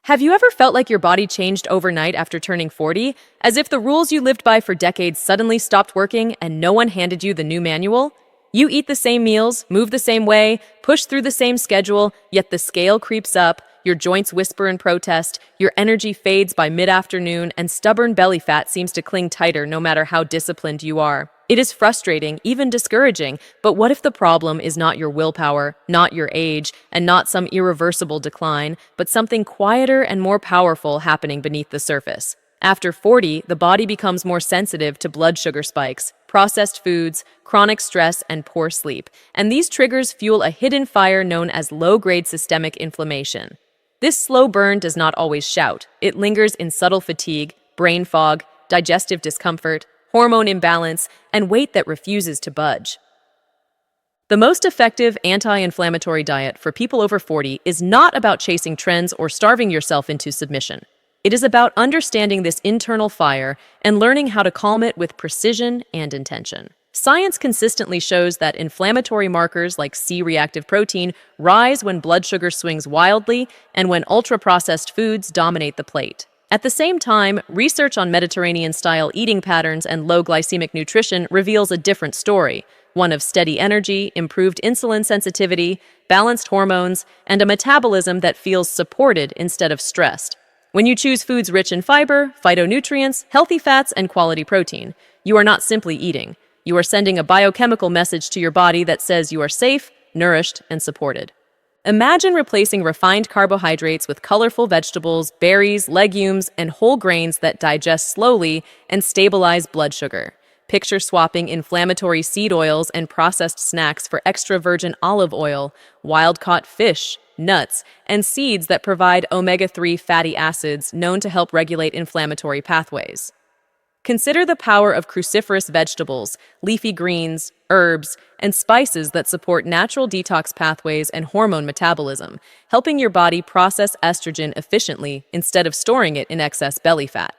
Have you ever felt like your body changed overnight after turning 40, as if the rules you lived by for decades suddenly stopped working and no one handed you the new manual? You eat the same meals, move the same way, push through the same schedule, yet the scale creeps up, your joints whisper in protest, your energy fades by mid-afternoon, and stubborn belly fat seems to cling tighter no matter how disciplined you are. It is frustrating, even discouraging, but what if the problem is not your willpower, not your age, and not some irreversible decline, but something quieter and more powerful happening beneath the surface? After 40, the body becomes more sensitive to blood sugar spikes, processed foods, chronic stress, and poor sleep, and these triggers fuel a hidden fire known as low-grade systemic inflammation. This slow burn does not always shout. It lingers in subtle fatigue, brain fog, digestive discomfort, hormone imbalance, and weight that refuses to budge. The most effective anti-inflammatory diet for people over 40 is not about chasing trends or starving yourself into submission. It is about understanding this internal fire and learning how to calm it with precision and intention. Science consistently shows that inflammatory markers like C-reactive protein rise when blood sugar swings wildly and when ultra-processed foods dominate the plate. At the same time, research on Mediterranean-style eating patterns and low-glycemic nutrition reveals a different story, one of steady energy, improved insulin sensitivity, balanced hormones, and a metabolism that feels supported instead of stressed. When you choose foods rich in fiber, phytonutrients, healthy fats, and quality protein, you are not simply eating. You are sending a biochemical message to your body that says you are safe, nourished, and supported. Imagine replacing refined carbohydrates with colorful vegetables, berries, legumes, and whole grains that digest slowly and stabilize blood sugar. Picture swapping inflammatory seed oils and processed snacks for extra virgin olive oil, wild-caught fish, nuts, and seeds that provide omega-3 fatty acids known to help regulate inflammatory pathways. Consider the power of cruciferous vegetables, leafy greens, herbs, and spices that support natural detox pathways and hormone metabolism, helping your body process estrogen efficiently instead of storing it in excess belly fat.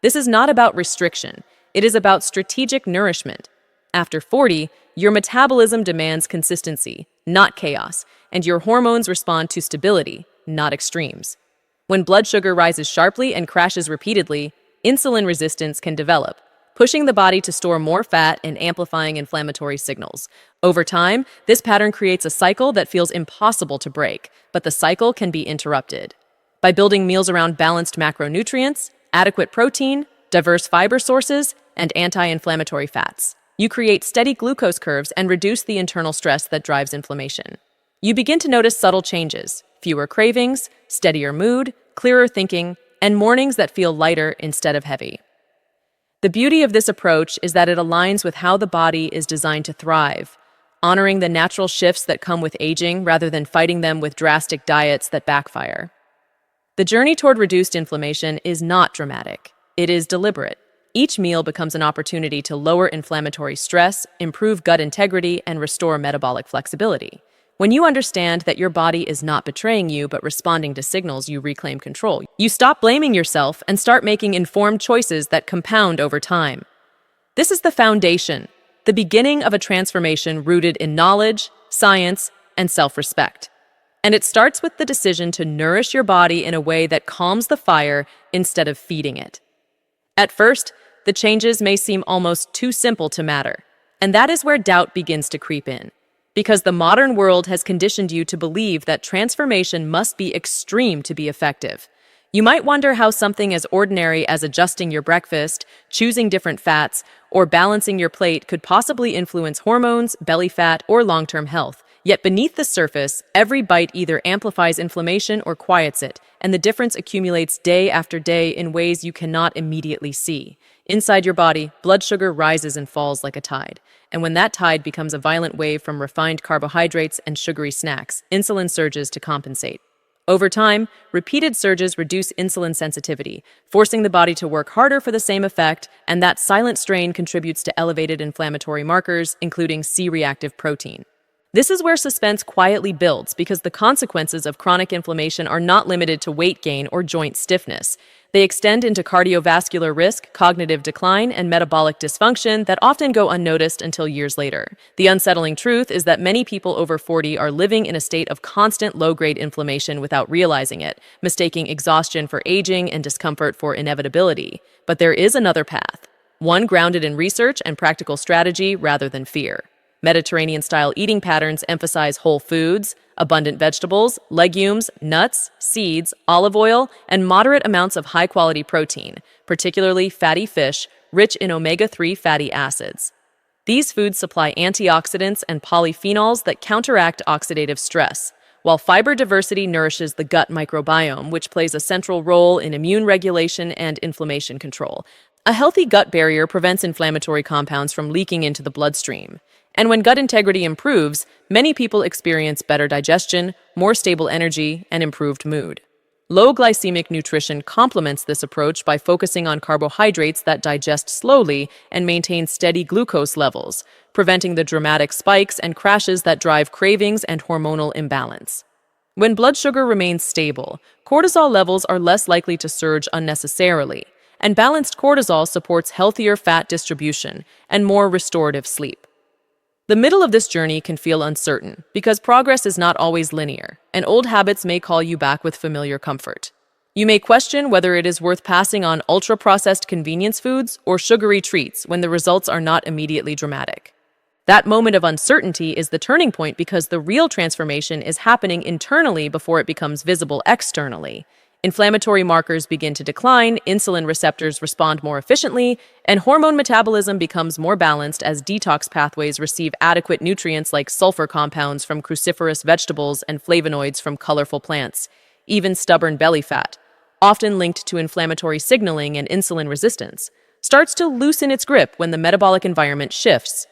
This is not about restriction. It is about strategic nourishment. After 40, your metabolism demands consistency, not chaos, and your hormones respond to stability, not extremes. When blood sugar rises sharply and crashes repeatedly, insulin resistance can develop, pushing the body to store more fat and amplifying inflammatory signals. Over time, this pattern creates a cycle that feels impossible to break, but the cycle can be interrupted. By building meals around balanced macronutrients, adequate protein, diverse fiber sources, and anti-inflammatory fats, you create steady glucose curves and reduce the internal stress that drives inflammation. You begin to notice subtle changes: fewer cravings, steadier mood, clearer thinking, and mornings that feel lighter instead of heavy. The beauty of this approach is that it aligns with how the body is designed to thrive, honoring the natural shifts that come with aging rather than fighting them with drastic diets that backfire. The journey toward reduced inflammation is not dramatic. It is deliberate. Each meal becomes an opportunity to lower inflammatory stress, improve gut integrity, and restore metabolic flexibility. When you understand that your body is not betraying you but responding to signals, you reclaim control. You stop blaming yourself and start making informed choices that compound over time. This is the foundation, the beginning of a transformation rooted in knowledge, science, and self-respect. And it starts with the decision to nourish your body in a way that calms the fire instead of feeding it. At first, the changes may seem almost too simple to matter, and that is where doubt begins to creep in. Because the modern world has conditioned you to believe that transformation must be extreme to be effective. You might wonder how something as ordinary as adjusting your breakfast, choosing different fats, or balancing your plate could possibly influence hormones, belly fat, or long-term health. Yet beneath the surface, every bite either amplifies inflammation or quiets it, and the difference accumulates day after day in ways you cannot immediately see. Inside your body, blood sugar rises and falls like a tide. And when that tide becomes a violent wave from refined carbohydrates and sugary snacks, insulin surges to compensate. Over time, repeated surges reduce insulin sensitivity, forcing the body to work harder for the same effect, and that silent strain contributes to elevated inflammatory markers, including C-reactive protein. This is where suspense quietly builds because the consequences of chronic inflammation are not limited to weight gain or joint stiffness. They extend into cardiovascular risk, cognitive decline, and metabolic dysfunction that often go unnoticed until years later. The unsettling truth is that many people over 40 are living in a state of constant low-grade inflammation without realizing it, mistaking exhaustion for aging and discomfort for inevitability. But there is another path, one grounded in research and practical strategy rather than fear. Mediterranean-style eating patterns emphasize whole foods, abundant vegetables, legumes, nuts, seeds, olive oil, and moderate amounts of high-quality protein, particularly fatty fish, rich in omega-3 fatty acids. These foods supply antioxidants and polyphenols that counteract oxidative stress, while fiber diversity nourishes the gut microbiome, which plays a central role in immune regulation and inflammation control. A healthy gut barrier prevents inflammatory compounds from leaking into the bloodstream. And when gut integrity improves, many people experience better digestion, more stable energy, and improved mood. Low-glycemic nutrition complements this approach by focusing on carbohydrates that digest slowly and maintain steady glucose levels, preventing the dramatic spikes and crashes that drive cravings and hormonal imbalance. When blood sugar remains stable, cortisol levels are less likely to surge unnecessarily, and balanced cortisol supports healthier fat distribution and more restorative sleep. The middle of this journey can feel uncertain because progress is not always linear, and old habits may call you back with familiar comfort. You may question whether it is worth passing on ultra-processed convenience foods or sugary treats when the results are not immediately dramatic. That moment of uncertainty is the turning point because the real transformation is happening internally before it becomes visible externally. Inflammatory markers begin to decline, insulin receptors respond more efficiently, and hormone metabolism becomes more balanced as detox pathways receive adequate nutrients like sulfur compounds from cruciferous vegetables and flavonoids from colorful plants. Even stubborn belly fat, often linked to inflammatory signaling and insulin resistance, starts to loosen its grip when the metabolic environment shifts.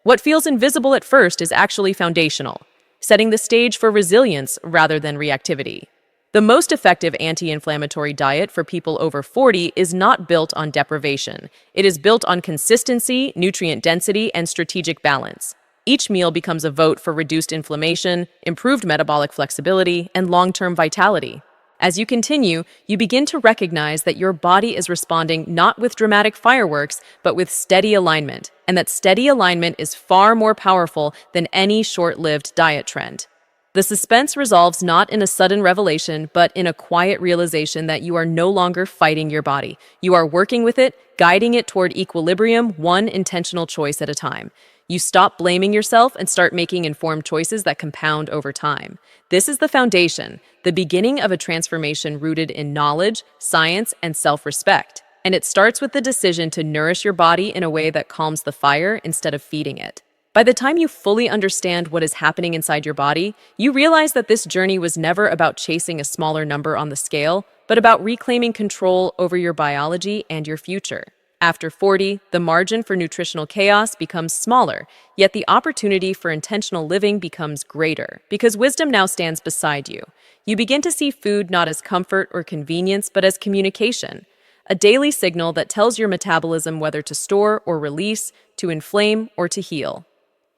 What feels invisible at first is actually foundational, setting the stage for resilience rather than reactivity. The most effective anti-inflammatory diet for people over 40 is not built on deprivation. It is built on consistency, nutrient density, and strategic balance. Each meal becomes a vote for reduced inflammation, improved metabolic flexibility, and long-term vitality. As you continue, you begin to recognize that your body is responding not with dramatic fireworks, but with steady alignment, and that steady alignment is far more powerful than any short-lived diet trend. The suspense resolves not in a sudden revelation, but in a quiet realization that you are no longer fighting your body. You are working with it, guiding it toward equilibrium, one intentional choice at a time. You stop blaming yourself and start making informed choices that compound over time. This is the foundation, the beginning of a transformation rooted in knowledge, science, and self-respect. And it starts with the decision to nourish your body in a way that calms the fire instead of feeding it. By the time you fully understand what is happening inside your body, you realize that this journey was never about chasing a smaller number on the scale, but about reclaiming control over your biology and your future. After 40, the margin for nutritional chaos becomes smaller, yet the opportunity for intentional living becomes greater, because wisdom now stands beside you. You begin to see food not as comfort or convenience, but as communication, a daily signal that tells your metabolism whether to store or release, to inflame or to heal.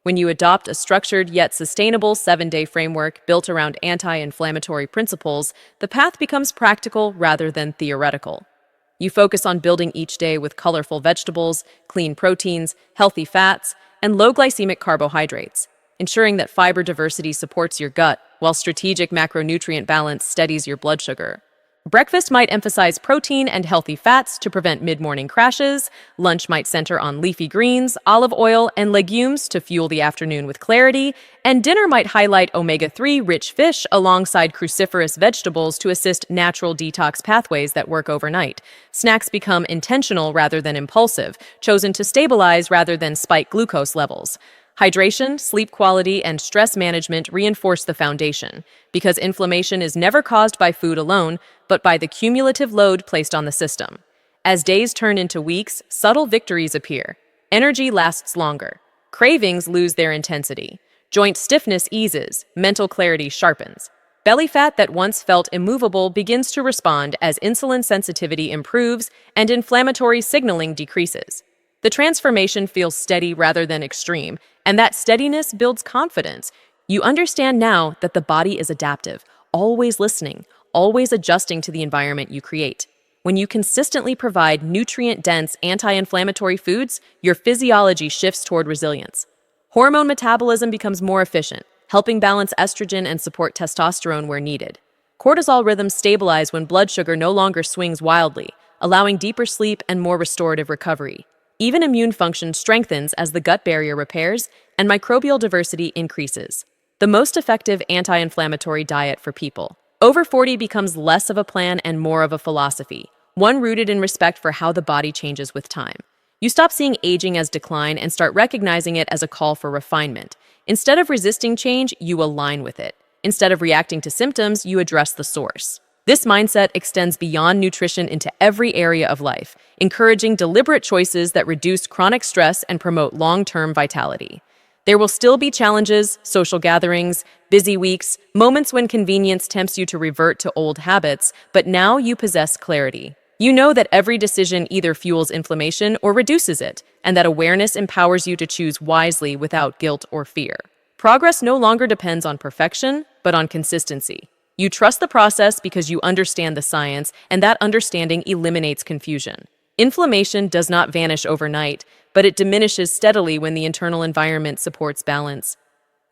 When you adopt a structured yet sustainable 7-day framework built around anti-inflammatory principles, the path becomes practical rather than theoretical. You focus on building each day with colorful vegetables, clean proteins, healthy fats, and low-glycemic carbohydrates, ensuring that fiber diversity supports your gut while strategic macronutrient balance steadies your blood sugar. Breakfast might emphasize protein and healthy fats to prevent mid-morning crashes. Lunch might center on leafy greens, olive oil, and legumes to fuel the afternoon with clarity. And dinner might highlight omega-3 rich fish alongside cruciferous vegetables to assist natural detox pathways that work overnight. Snacks become intentional rather than impulsive, chosen to stabilize rather than spike glucose levels. Hydration, sleep quality, and stress management reinforce the foundation, because inflammation is never caused by food alone, but by the cumulative load placed on the system. As days turn into weeks, subtle victories appear. Energy lasts longer. Cravings lose their intensity. Joint stiffness eases. Mental clarity sharpens. Belly fat that once felt immovable begins to respond as insulin sensitivity improves and inflammatory signaling decreases. The transformation feels steady rather than extreme, and that steadiness builds confidence. You understand now that the body is adaptive, always listening, always adjusting to the environment you create. When you consistently provide nutrient-dense, anti-inflammatory foods, your physiology shifts toward resilience. Hormone metabolism becomes more efficient, helping balance estrogen and support testosterone where needed. Cortisol rhythms stabilize when blood sugar no longer swings wildly, allowing deeper sleep and more restorative recovery. Even immune function strengthens as the gut barrier repairs and microbial diversity increases. The most effective anti-inflammatory diet for people over 40 becomes less of a plan and more of a philosophy, one rooted in respect for how the body changes with time. You stop seeing aging as decline and start recognizing it as a call for refinement. Instead of resisting change, you align with it. Instead of reacting to symptoms, you address the source. This mindset extends beyond nutrition into every area of life, encouraging deliberate choices that reduce chronic stress and promote long-term vitality. There will still be challenges, social gatherings, busy weeks, moments when convenience tempts you to revert to old habits, but now you possess clarity. You know that every decision either fuels inflammation or reduces it, and that awareness empowers you to choose wisely without guilt or fear. Progress no longer depends on perfection, but on consistency. You trust the process because you understand the science, and that understanding eliminates confusion. Inflammation does not vanish overnight, but it diminishes steadily when the internal environment supports balance.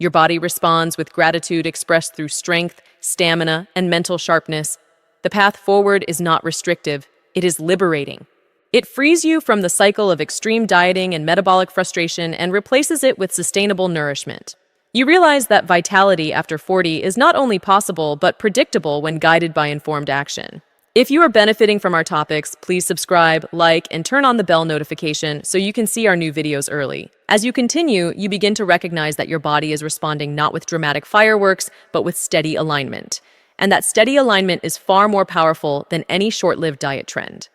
Your body responds with gratitude expressed through strength, stamina, and mental sharpness. The path forward is not restrictive, it is liberating. It frees you from the cycle of extreme dieting and metabolic frustration and replaces it with sustainable nourishment. You realize that vitality after 40 is not only possible, but predictable when guided by informed action. If you are benefiting from our topics, please subscribe, like, and turn on the bell notification so you can see our new videos early. As you continue, you begin to recognize that your body is responding not with dramatic fireworks, but with steady alignment. And that steady alignment is far more powerful than any short-lived diet trend.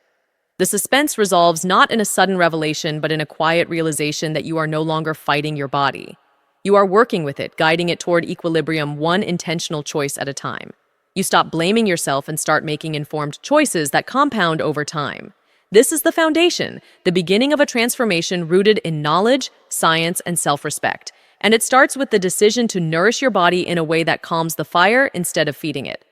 The suspense resolves not in a sudden revelation, but in a quiet realization that you are no longer fighting your body. You are working with it, guiding it toward equilibrium one intentional choice at a time. You stop blaming yourself and start making informed choices that compound over time. This is the foundation, the beginning of a transformation rooted in knowledge, science, and self-respect. And it starts with the decision to nourish your body in a way that calms the fire instead of feeding it.